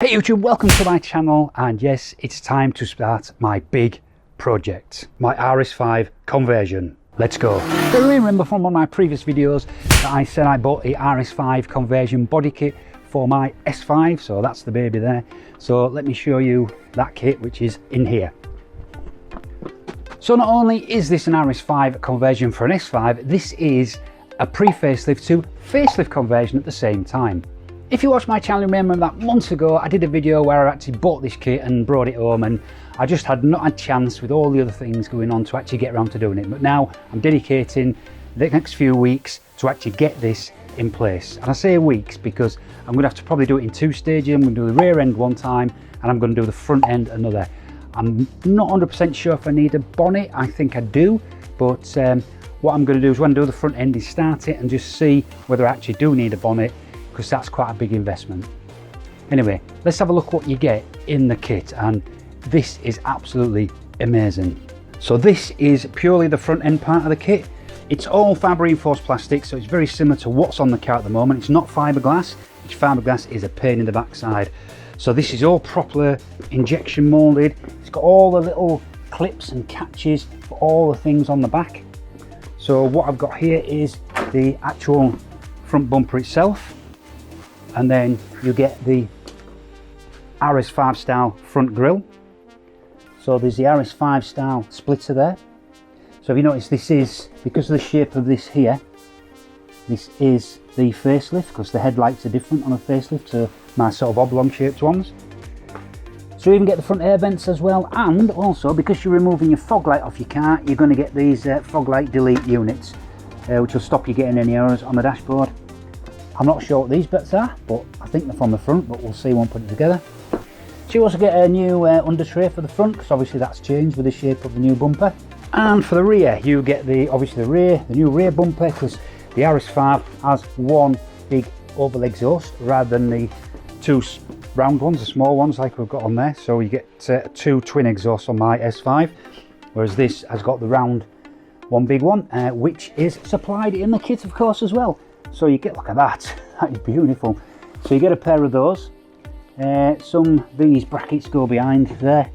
Hey YouTube, welcome to my channel, and yes, it's time to start my big project, my RS5 conversion. Let's go. So you remember from one of my previous videos that I said I bought the RS5 conversion body kit for my S5, so that's the baby there. So let me show you that kit, which is in here. So not only is this an RS5 conversion for an S5, this is a pre-facelift to facelift conversion at the same time. If you watch my channel, remember that months ago I did a video where I actually bought this kit and brought it home, and I just had not had a chance with all the other things going on to actually get around to doing it. But now I'm dedicating the next few weeks to actually get this in place. And I say weeks because I'm going to have to probably do it in two stages. I'm going to do the rear end one time and I'm going to do the front end another. I'm not 100% sure if I need a bonnet. I think I do, but what I'm going to do is when I do the front end is start it and just see whether I actually do need a bonnet, because that's quite a big investment. Anyway, let's have a look what you get in the kit, and this is absolutely amazing. So this is purely the front end part of the kit. It's all fibre reinforced plastic, so it's very similar to what's on the car at the moment. It's not fiberglass, which fiberglass is a pain in the backside. So this is all proper injection molded. It's got all the little clips and catches for all the things on the back. So what I've got here is the actual front bumper itself, and then you get the RS5 style front grille. So there's the RS5 style splitter there. So if you notice, this is, because of the shape of this here, this is the facelift, because the headlights are different on a facelift to my sort of oblong shaped ones. So you even get the front air vents as well, and also because you're removing your fog light off your car, you're going to get these fog light delete units, which will stop you getting any errors on the dashboard. I'm not sure what these bits are, but I think they're from the front, but we'll see when we put it together. So you also get a new under tray for the front, because obviously that's changed with the shape of the new bumper. And for the rear, you get the new rear bumper, because the RS5 has one big oval exhaust rather than the two round ones, the small ones like we've got on there. So you get two twin exhausts on my S5, whereas this has got the round one big one, which is supplied in the kit of course as well. So you get, look at that, that is beautiful. So you get a pair of those. These brackets go behind there.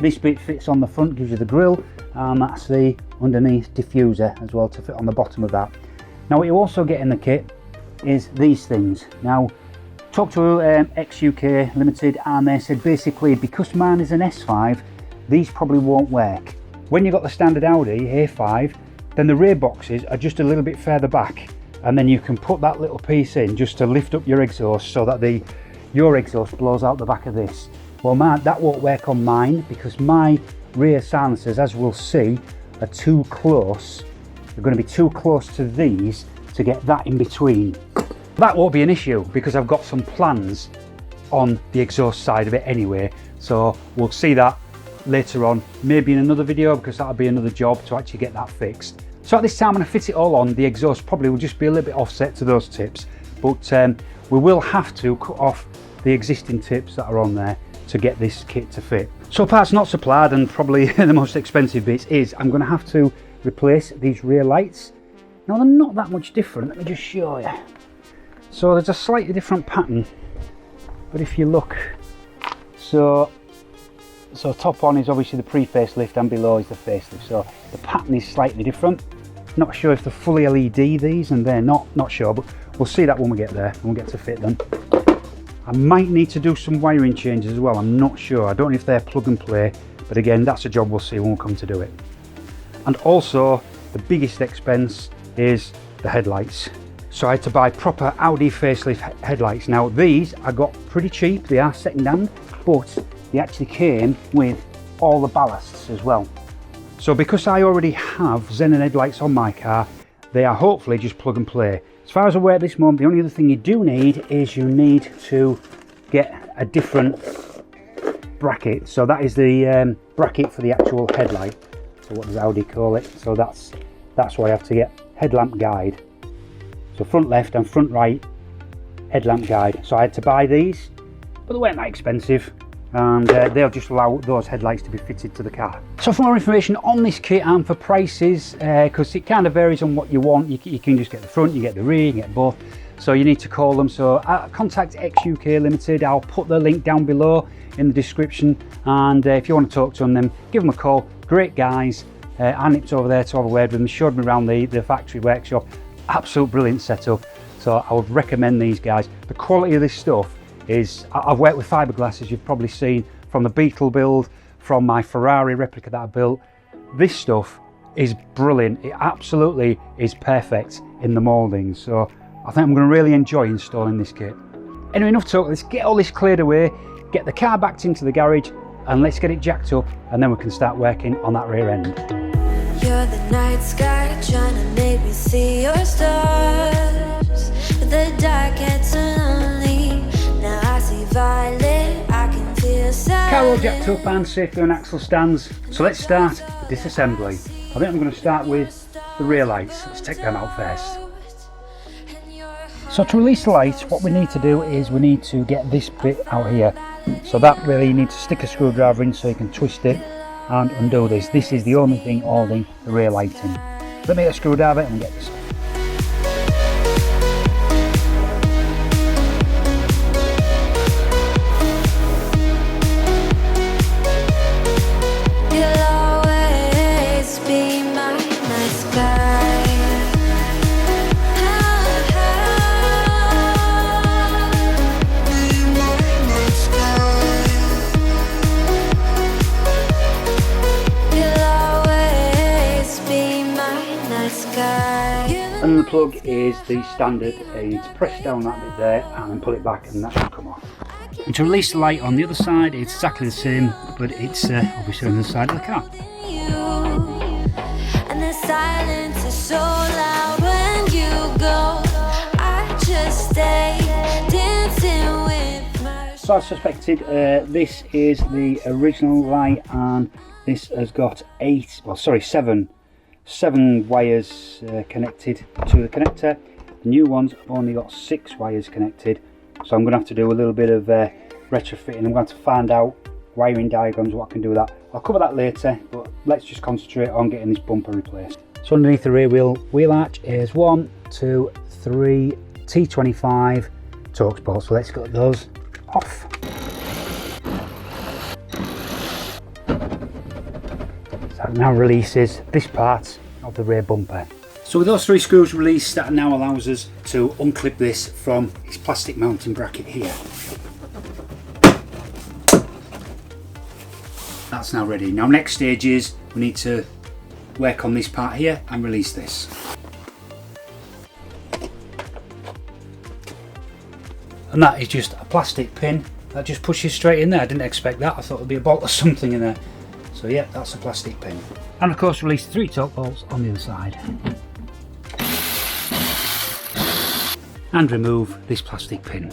This bit fits on the front, gives you the grille, and that's the underneath diffuser as well to fit on the bottom of that. Now what you also get in the kit is these things. Now talked to XUK Limited, and they said basically because mine is an S5, these probably won't work. When you've got the standard Audi A5, then the rear boxes are just a little bit further back, and then you can put that little piece in just to lift up your exhaust so that your exhaust blows out the back of this. Well, that won't work on mine, because my rear silencers, as we'll see, are too close. They're going to be too close to these to get that in between. That won't be an issue because I've got some plans on the exhaust side of it anyway, so we'll see that later on, maybe in another video, because that'll be another job to actually get that fixed. So at this time when I fit it all on, the exhaust probably will just be a little bit offset to those tips, but we will have to cut off the existing tips that are on there to get this kit to fit. So parts not supplied, and probably the most expensive bits, is I'm going to have to replace these rear lights. Now they're not that much different, let me just show you. So there's a slightly different pattern, but if you look, so top on is obviously the pre-facelift and below is the facelift, so the pattern is slightly different. Not sure if they're fully LED these, and they're not sure, but we'll see that when we get there, when we get to fit them. I might need to do some wiring changes as well, I'm not sure. I don't know if they're plug and play, but again, that's a job we'll see when we come to do it. And also, the biggest expense is the headlights. So I had to buy proper Audi facelift headlights. Now these I got pretty cheap, they are second hand, but they actually came with all the ballasts as well. So because I already have Xenon headlights on my car, they are hopefully just plug and play. As far as I'm aware at this moment, the only other thing you do need is you need to get a different bracket. So that is the bracket for the actual headlight. So what does Audi call it? So that's why I have to get headlamp guide. So front left and front right headlamp guide. So I had to buy these, but they weren't that expensive, and they'll just allow those headlights to be fitted to the car. So for more information on this kit and for prices, because it kind of varies on what you want, you can just get the front, you get the rear, you get both. So you need to call them. So contact XUK Limited. I'll put the link down below in the description, and if you want to talk to them, then give them a call. Great guys. I nipped over there to have a word with them, showed me around the factory workshop. Absolute brilliant setup. So I would recommend these guys. The quality of this stuff is, I've worked with fiberglass, as you've probably seen, from the Beetle build, from my Ferrari replica that I built. This stuff is brilliant. It absolutely is perfect in the mouldings. So I think I'm going to really enjoy installing this kit. Anyway, enough talk. Let's get all this cleared away, get the car backed into the garage, and let's get it jacked up, and then we can start working on that rear end. You're the night sky trying to make me see your stars, but the dark gets lonely. Now I see violet, I can feel silence. Car all jacked up and safely on axle stands. So let's start the disassembly. I think I'm going to start with the rear lights. Let's take them out first. So to release the lights, what we need to do is we need to get this bit out here. So that really, you need to stick a screwdriver in so you can twist it and undo this. This is the only thing holding the rear lighting. Let me get a screwdriver and get this off. And the plug is the standard. You need to press down that bit there and then pull it back, and that should come off. And to release the light on the other side, it's exactly the same, but it's obviously on the side of the car. And the silence is so loud when you go. I just stay dancing with my... So as suspected, this is the original light, and this has got seven wires connected to the connector. The new ones have only got 6 wires connected, so I'm going to have to do a little bit of retrofitting. I'm going to have to find out wiring diagrams, what I can do with that. I'll cover that later, but let's just concentrate on getting this bumper replaced. So underneath the rear wheel arch is 1, 2, 3 T25 torque bolts. So let's get those off. That now releases this part of the rear bumper. So with those 3 screws released, that now allows us to unclip this from its plastic mounting bracket here. That's now ready. Now next stage is we need to work on this part here and release this. And that is just a plastic pin that just pushes straight in there. I didn't expect that. I thought there'd be a bolt or something in there. So yeah, that's a plastic pin. And of course release 3 torque bolts on the other side. And remove this plastic pin.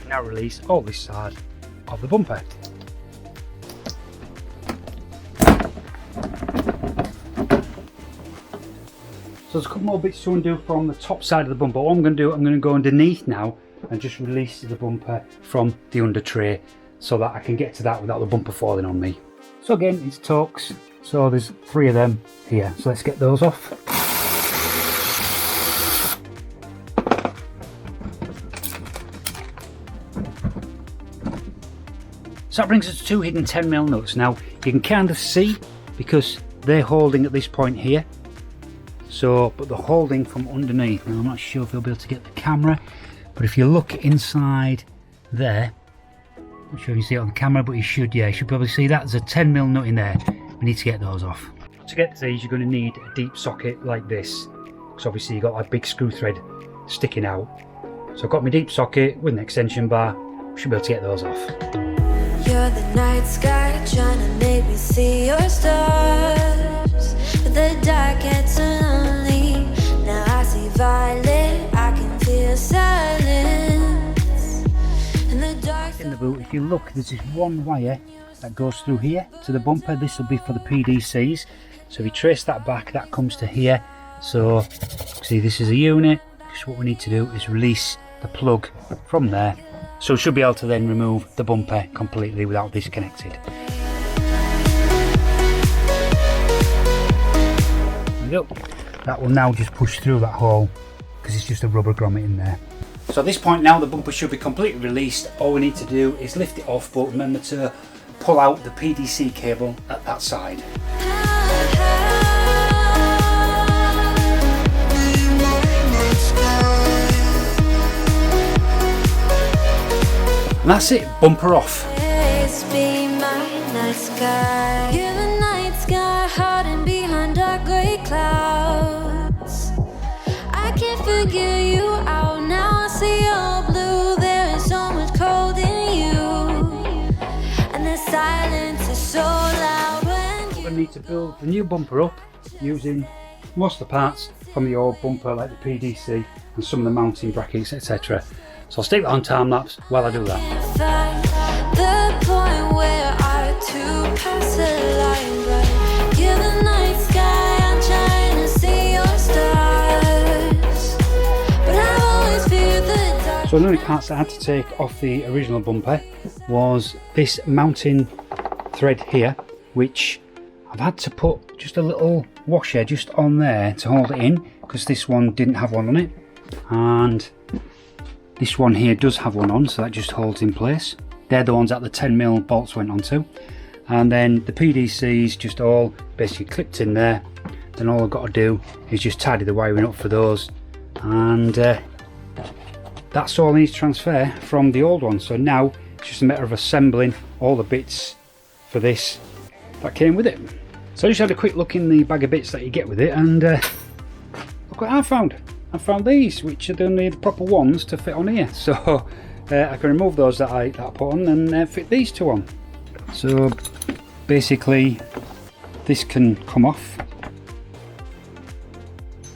Now release all this side of the bumper. So there's a couple more bits to undo from the top side of the bumper. What I'm going to do, I'm going to go underneath now and just release the bumper from the under tray so that I can get to that without the bumper falling on me. So again, it's torques. So there's 3 of them here. So let's get those off. So that brings us to 2 hidden 10mm nuts. Now you can kind of see because they're holding at this point here. So, but they're holding from underneath. Now I'm not sure if you'll be able to get the camera, but if you look inside there, I'm not sure if you see it on the camera, but you should, yeah, you should probably see that. There's a 10mm nut in there. We need to get those off. To get to these, you're going to need a deep socket like this, because obviously you've got like big screw thread sticking out. So I've got my deep socket with an extension bar. We should be able to get those off. You're the night sky trying to make me see your stars, but the dark gets lonely. Now I see violet, I can feel silence in the dark. In the boot, if you look, there's this one wire that goes through here to the bumper. This will be for the PDCs. So if you trace that back, that comes to here. So see, this is a unit. So what we need to do is release the plug from there. So we should be able to then remove the bumper completely without disconnected. There we go. that will now just push through that hole because it's just a rubber grommet in there. So at this point now the bumper should be completely released. All we need to do is lift it off, but remember to pull out the PDC cable at that side. And that's it, bumper off. Be my night sky. You're the night sky, hiding behind dark grey clouds. I can't figure you out now. I see your blue. There is so much cold in you, and the silence is so loud when you. We need to build the new bumper up using most of the parts from the old bumper, like the PDC and some of the mounting brackets, etc. So I'll stick that on time lapse while I do that. The point where our two pass the line, but you're the night sky, I'm trying to see your stars, but I've always feared the dark. So the only parts I had to take off the original bumper was this mounting thread here, which I've had to put just a little washer just on there to hold it in, because this one didn't have one on it, and this one here does have one on, so that just holds in place. They're the ones that the 10mm bolts went onto, and then the PDCs just all basically clipped in there. Then all I've got to do is just tidy the wiring up for those, and that's all I need to transfer from the old one. So now it's just a matter of assembling all the bits for this that came with it. So I just had a quick look in the bag of bits that you get with it, and look what I found. I found these, which are the only proper ones to fit on here. So I can remove those that I put on and fit these two on. So basically this can come off,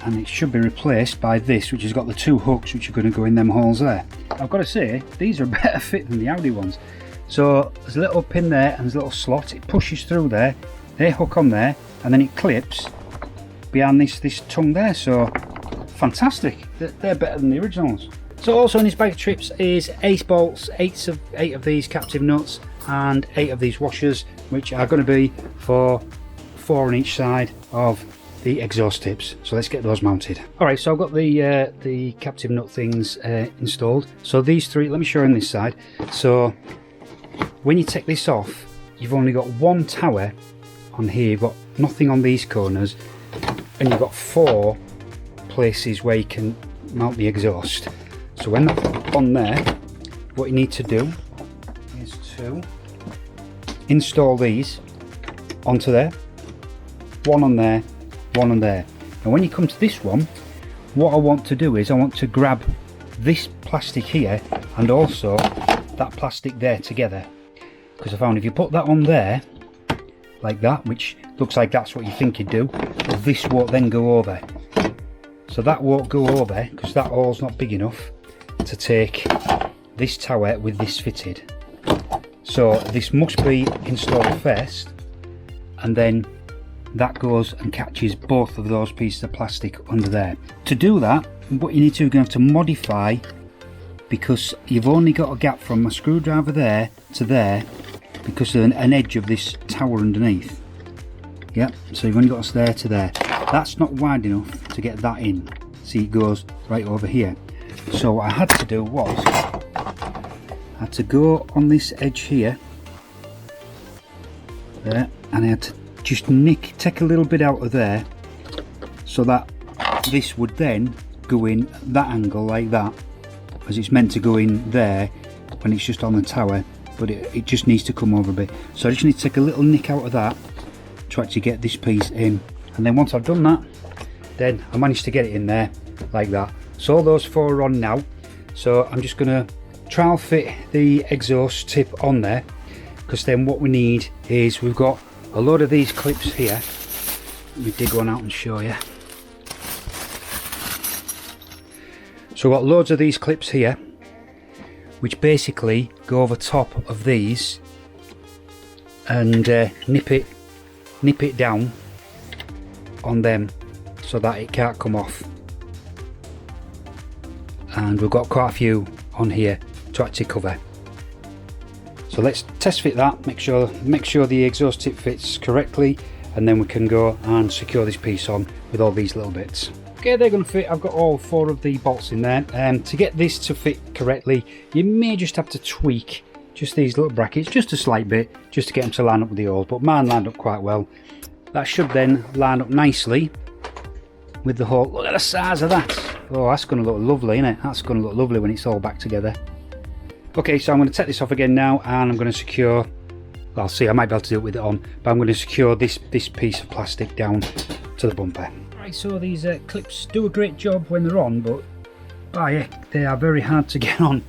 and it should be replaced by this, which has got the two hooks which are going to go in them holes there. I've got to say, these are a better fit than the Audi ones. So there's a little pin there and there's a little slot. It pushes through there, they hook on there, and then it clips behind this tongue there. So fantastic, they're better than the originals. So also in this bag of trips is 8 bolts, 8 of these captive nuts, and 8 of these washers, which are going to be for 4 on each side of the exhaust tips. So let's get those mounted. Alright, so I've got the captive nut things installed. So these 3, let me show you on this side. So when you take this off, you've only got 1 tower on here, you've got nothing on these corners, and you've got 4 places where you can mount the exhaust. So when that's on there, what you need to do is to install these onto there, 1 on there, 1 on there. And when you come to this one, what I want to do is I want to grab this plastic here and also that plastic there together, because I found if you put that on there like that, which looks like that's what you think you'd do, this won't then go over. So that won't go over because that hole's not big enough to take this tower with this fitted. So this must be installed first, and then that goes and catches both of those pieces of plastic under there. To do that, what you need to do, you're going to have to modify, because you've only got a gap from my screwdriver there to there because of an edge of this tower underneath. Yep, so you've only got us there to there. That's not wide enough to get that in. See, it goes right over here. So what I had to do was, I had to go on this edge here, there, and I had to just take a little bit out of there, so that this would then go in that angle like that, as it's meant to go in there when it's just on the tower, but it just needs to come over a bit. So I just need to take a little nick out of that to actually get this piece in, and then once I've done that, then I managed to get it in there like that. So all those 4 are on now. So I'm just going to trial fit the exhaust tip on there, because then what we need is, we've got a load of these clips here. Let me dig one out and show you. So we've got loads of these clips here, which basically go over top of these and nip it down on them so that it can't come off. And we've got quite a few on here to actually cover. So let's test fit that, make sure the exhaust tip fits correctly, and then we can go and secure this piece on with all these little bits. Okay, they're going to fit. I've got all 4 of the bolts in there. To get this to fit correctly, you may just have to tweak just these little brackets, just a slight bit, just to get them to line up with the holes, but mine lined up quite well. That should then line up nicely with the hole. Look at the size of that. Oh, that's going to look lovely, isn't it? That's going to look lovely when it's all back together. Okay, so I'm going to take this off again now, and I'm going to secure, I'll see, I might be able to do it with it on, but I'm going to secure this piece of plastic down to the bumper. Right, so these clips do a great job when they're on, but by heck, they are very hard to get on.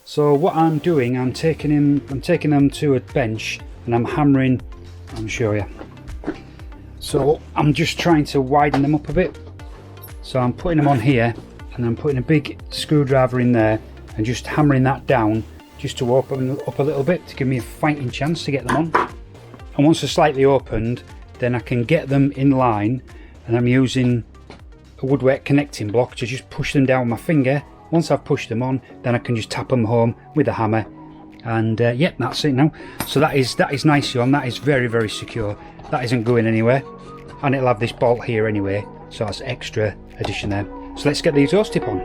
So what I'm doing, I'm taking them to a bench and I'm hammering. I'll show you. So I'm just trying to widen them up a bit. So I'm putting them on here, and I'm putting a big screwdriver in there and just hammering that down just to open them up a little bit to give me a fighting chance to get them on. And once they're slightly opened, then I can get them in line, and I'm using a woodwork connecting block to just push them down with my finger. Once I've pushed them on, then I can just tap them home with a hammer, and yep, that's it now. So that is nicely on. That is very, very secure. That isn't going anywhere, and it'll have this bolt here anyway, so that's extra addition there. So let's get the exhaust tip on.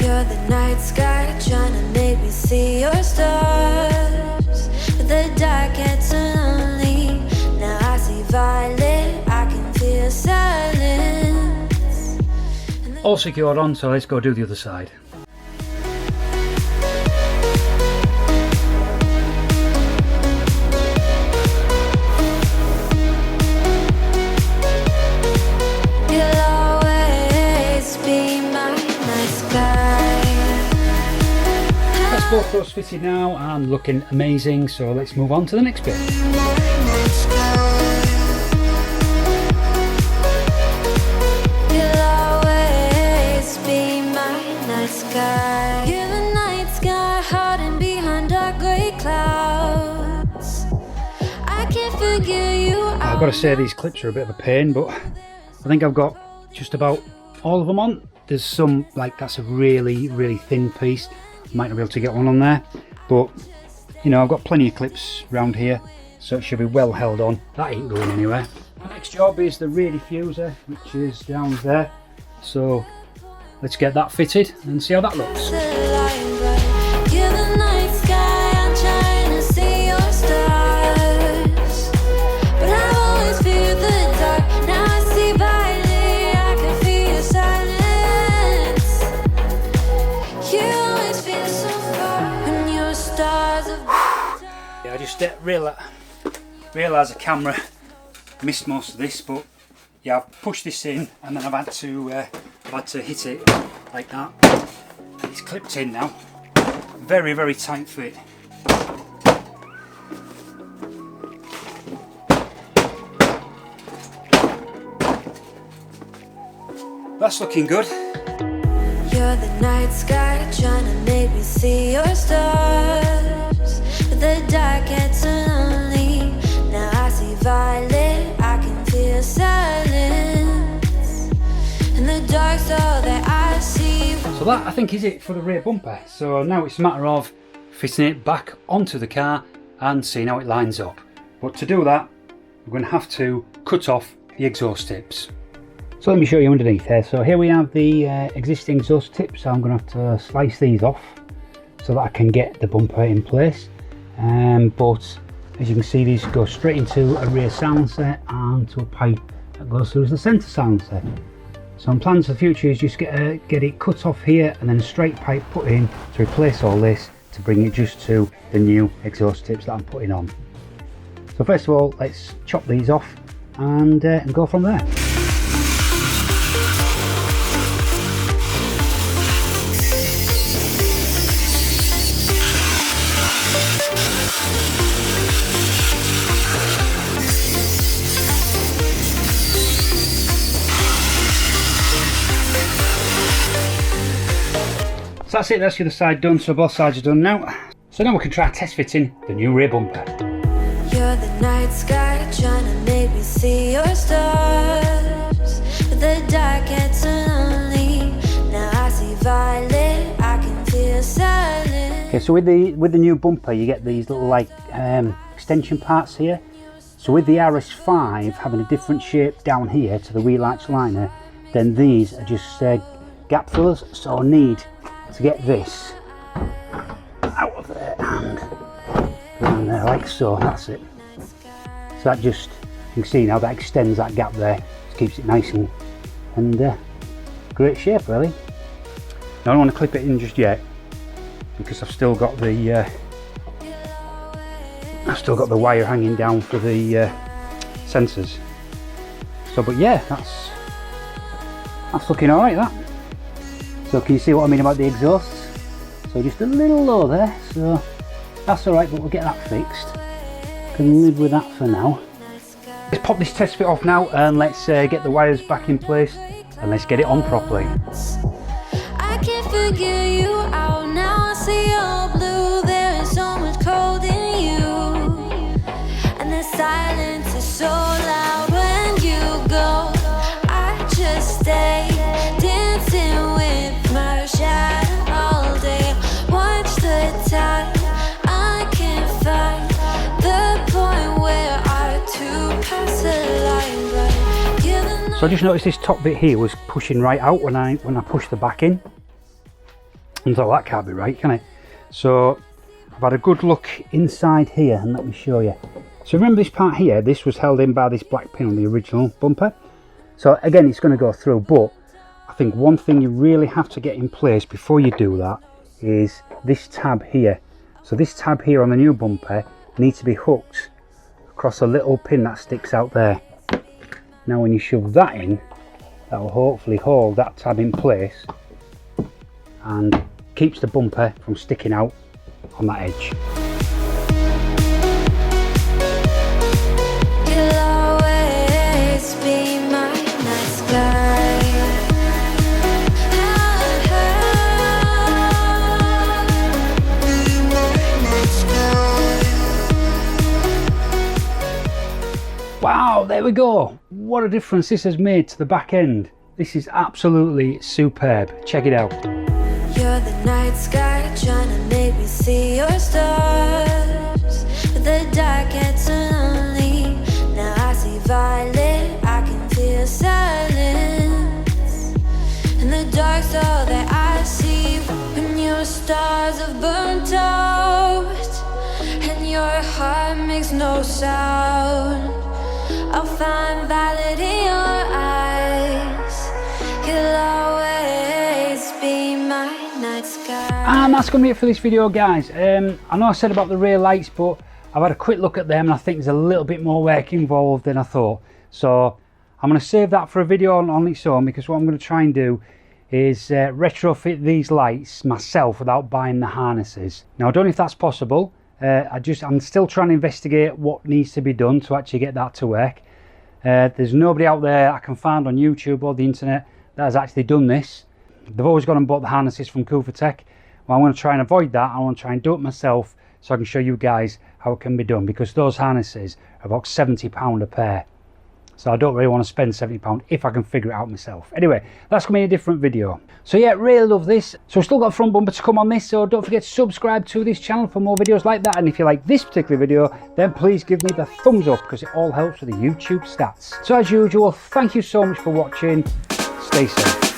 You're the night sky trying to make me see your stars, but the dark gets lonely. Now I see violet, I can feel silence. All secured on, so let's go do the other side. Both those fitted now and looking amazing, so let's move on to the next bit. You'll always be my night sky. You're the night sky hiding behind dark grey clouds. I can't figure you out. I've got to say these clips are a bit of a pain, but I think I've got just about all of them on. There's some, like, that's a really, really thin piece. Might not be able to get one on there, but you know, I've got plenty of clips around here, so it should be well held on. That ain't going anywhere. The next job is the rear diffuser, which is down there, so let's get that fitted and see how that looks. I just realised the camera missed most of this, but yeah, I've pushed this in and then I've had to hit it like that. It's clipped in now. Very, very tight fit. That's looking good. You're the night sky trying to make me see your stars, but the dark gets lonely. Now I see violet, I can feel silence, and the dark's all that I see. So that, I think, is it for the rear bumper. So now it's a matter of fitting it back onto the car and seeing how it lines up. But to do that, we're going to have to cut off the exhaust tips. So let me show you underneath here. So here we have the existing exhaust tips. So I'm going to have to slice these off so that I can get the bumper in place. But as you can see, these go straight into a rear silencer and to a pipe that goes through as the centre silencer. So my plans for the future is just get it cut off here and then a straight pipe put in to replace all this, to bring it just to the new exhaust tips that I'm putting on. So first of all, let's chop these off and go from there. So that's it, that's the other side done, so both sides are done now. So now we can try test fitting the new rear bumper. You're the night sky trying to make me see your stars, but the dark gets lonely. Now I see violet, I can feel silence. Okay, so with the new bumper you get these little like extension parts here. So with the RS5 having a different shape down here to the wheel arch liner, then these are just gap fillers, so I need to get this out of there and around there like so. That's it. So that just, you can see now, that extends that gap there, just keeps it nice and great shape really. Now I don't want to clip it in just yet because I've still got the wire hanging down for the sensors. So, but yeah, that's looking alright, that. So can you see what I mean about the exhausts? So just a little low there, so that's alright, but we'll get that fixed. Can live with that for now. Let's pop this test fit off now and let's get the wires back in place and let's get it on properly. I can't figure you out now. I see all blue, there is so much cold in you, and the silence is so loud when you go. I just stay dancing with my shadow all day. Watch the time, I can't find the point where our two pass the line, but you're the. So I just noticed this top bit here was pushing right out when I pushed the back in. And thought, that can't be right, can it? So I've had a good look inside here and let me show you. So remember this part here, this was held in by this black pin on the original bumper. So again, it's going to go through, but I think one thing you really have to get in place before you do that is this tab here. So this tab here on the new bumper needs to be hooked across a little pin that sticks out there. Now when you shove that in, that will hopefully hold that tab in place and keeps the bumper from sticking out on that edge. You'll always be my night sky. Be my night sky. Wow, there we go. What a difference this has made to the back end. This is absolutely superb. Check it out. You're the night sky trying to make me see your stars, but the dark gets so lonely. Now I see violet, I can feel silence, and the dark's all that I see. When your stars have burnt out and your heart makes no sound, I'll find violet in your eyes. You'll always be my night sky. And that's going to be it for this video, guys. I know I said about the rear lights, but I've had a quick look at them and I think there's a little bit more work involved than I thought. So I'm going to save that for a video on its own, because what I'm going to try and do is retrofit these lights myself without buying the harnesses. Now I don't know if that's possible. I'm still trying to investigate what needs to be done to actually get that to work. There's nobody out there I can find on YouTube or the internet that has actually done this. They've always gone and bought the harnesses from Tech. Well, I'm going to try and avoid that. I want to try and do it myself so I can show you guys how it can be done, because those harnesses are about £70 a pair. So I don't really want to spend £70 if I can figure it out myself. Anyway, that's going to be a different video. So yeah, really love this. So still got a front bumper to come on this, so don't forget to subscribe to this channel for more videos like that. And if you like this particular video, then please give me the thumbs up, because it all helps with the YouTube stats. So as usual, thank you so much for watching. Stay safe.